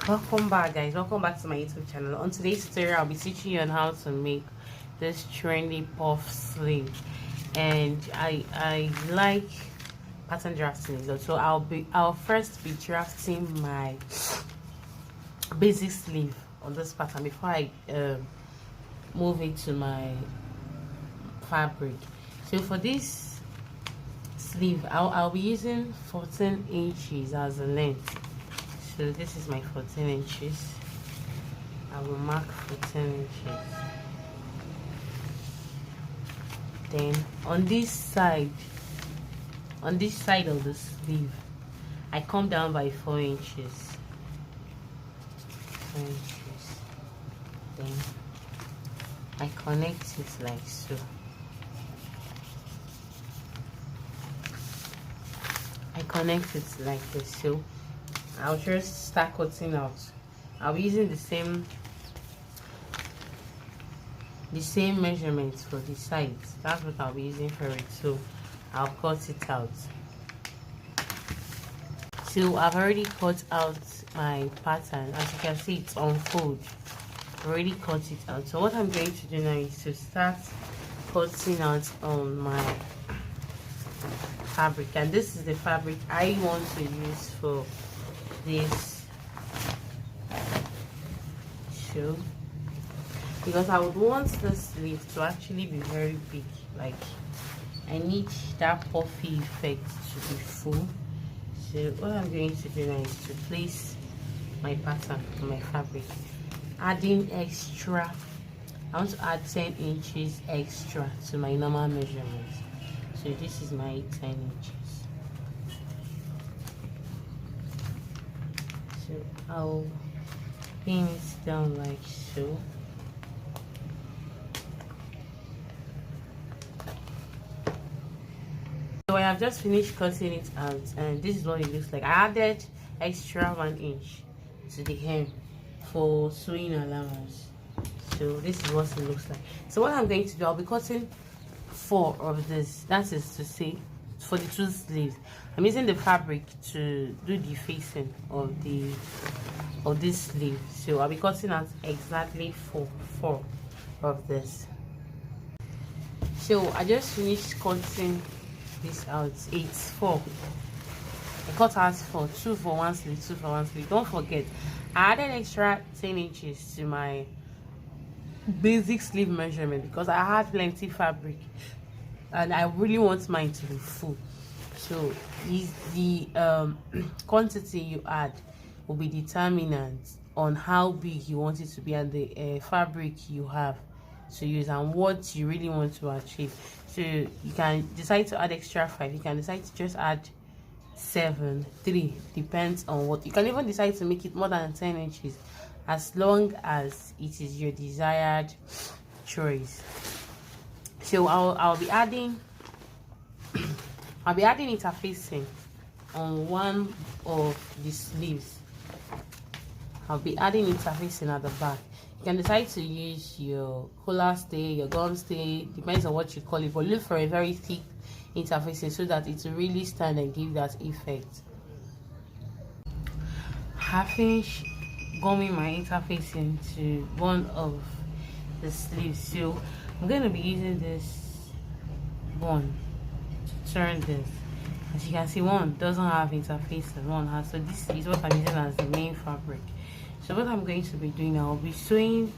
Welcome back, guys. Welcome back to my YouTube channel. On today's tutorial, I'll be teaching you on how to make this trendy puff sleeve, and I like pattern drafting. So I'll first be drafting my basic sleeve on this pattern before I move it to my fabric. So for this sleeve, I'll be using 14 inches as a length. So this is my 14 inches. I will mark 14 inches. Then on this side of the sleeve, I come down by 4 inches. 4 inches. Then I connect it like so. I connect it like this. So I'll just start cutting out. I'll be using the same measurements for the sides. That's what I'll be using for it. So I'll cut it out. So I've already cut out my pattern. As you can see, it's on fold. I've already cut it out. So what I'm going to do now is to start cutting out on my fabric, and this is the fabric I want to use for this shoe, because I would want the sleeve to actually be very big. Like, I need that puffy effect to be full. So what I'm going to do now is to place my pattern on my fabric, adding extra. I want to add 10 inches extra to my normal measurements. So this is my 10 inches. So I'll pin it down like so. So I have just finished cutting it out, and this is what it looks like. I added extra 1 inch to the hem for sewing allowance. So this is what it looks like. So what I'm going to do, I'll be cutting 4 of this. That is to say, for the 2 sleeves, I'm using the fabric to do the facing of this sleeve. So I'll be cutting out exactly 4 of this. So I just finished cutting this out. It's 4. I cut out 4, 2 for one sleeve, 2 for one sleeve. Don't forget, I added extra 10 inches to my basic sleeve measurement because I had plenty fabric and I really want mine to be full. So the quantity you add will be determinant on how big you want it to be, and the fabric you have to use and what you really want to achieve. So you can decide to add extra 5, you can decide to just add 7, 3, depends on what. You can even decide to make it more than 10 inches as long as it is your desired choice. So I'll be adding interfacing on one of the sleeves. I'll be adding interfacing at the back. You can decide to use your collar stay, your gum stay, depends on what you call it, but look for a very thick interfacing so that it will really stand and give that effect. I finished gumming my interfacing to one of the sleeves, so I'm going to be using this one to turn this. As you can see, one doesn't have interfacing, one has. So this is what I'm using as the main fabric. So what I'm going to be doing now, I'll be sewing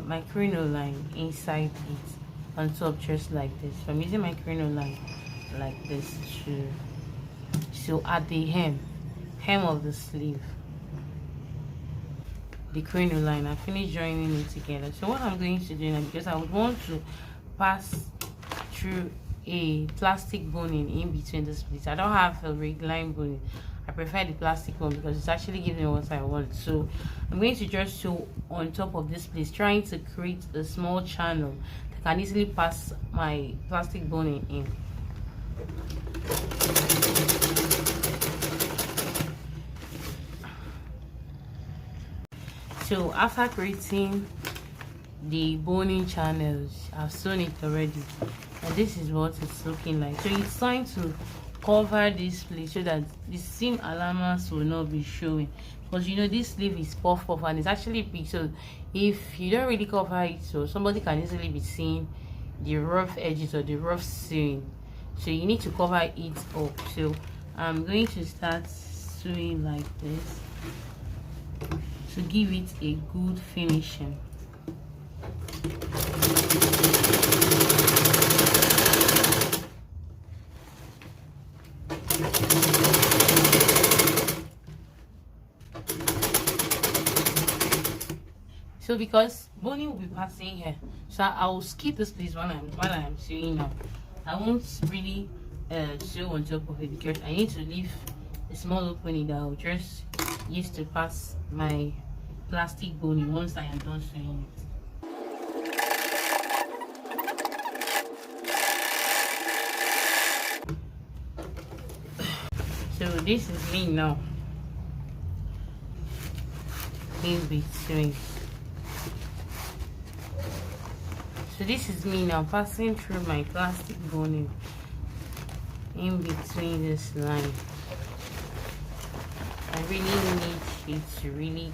my crinoline inside it on top, just like this. So I'm using my crinoline like this to sew at the hem of the sleeve. The crinoline, I finished joining it together. So what I'm going to do now, because I would want to pass through a plastic boning in between the splits. I don't have a line boning. I prefer the plastic one because it's actually giving me what I want. So I'm going to just sew on top of this place, trying to create a small channel that can easily pass my plastic boning in. So after creating the boning channels, I've sewn it already, and this is what it's looking like. So it's time to cover this place so that the seam allowance will not be showing, because you know this sleeve is puff and it's actually big, so if you don't really cover it, so somebody can easily be seeing the rough edges or the rough sewing, so you need to cover it up. So I'm going to start sewing like this to give it a good finishing. So because boning will be passing here, so I will skip this place while I'm sewing now. I won't really sew on top of it because I need to leave a small opening that I'll just use to pass my plastic boning once I am done sewing it. So this is me now in between. So this is me now passing through my plastic boning in between this line. I really need it to really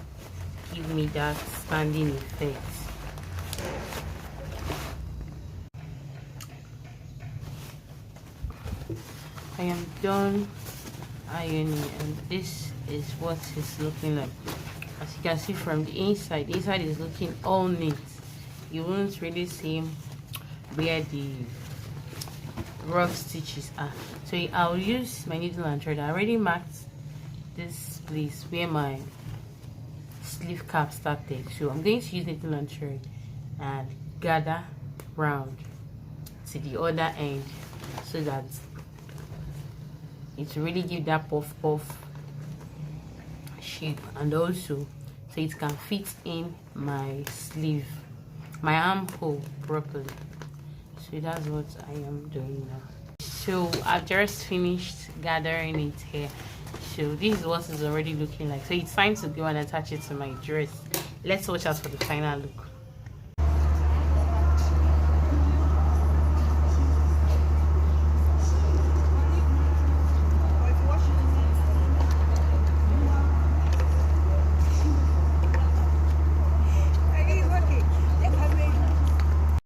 give me that standing effect. I am done ironing, and this is what it's looking like. As you can see from the inside is looking all neat. You won't really see where the rough stitches are. So I'll use my needle and thread. I already marked this place where my sleeve cap started, so I'm going to use needle and thread and gather round to the other end so that it will really give that puff shape, and also so it can fit in my sleeve, my armhole properly. So that's what I am doing now. So I've just finished gathering it here. So this is what it's already looking like. So it's time to go and attach it to my dress. Let's watch out for the final look.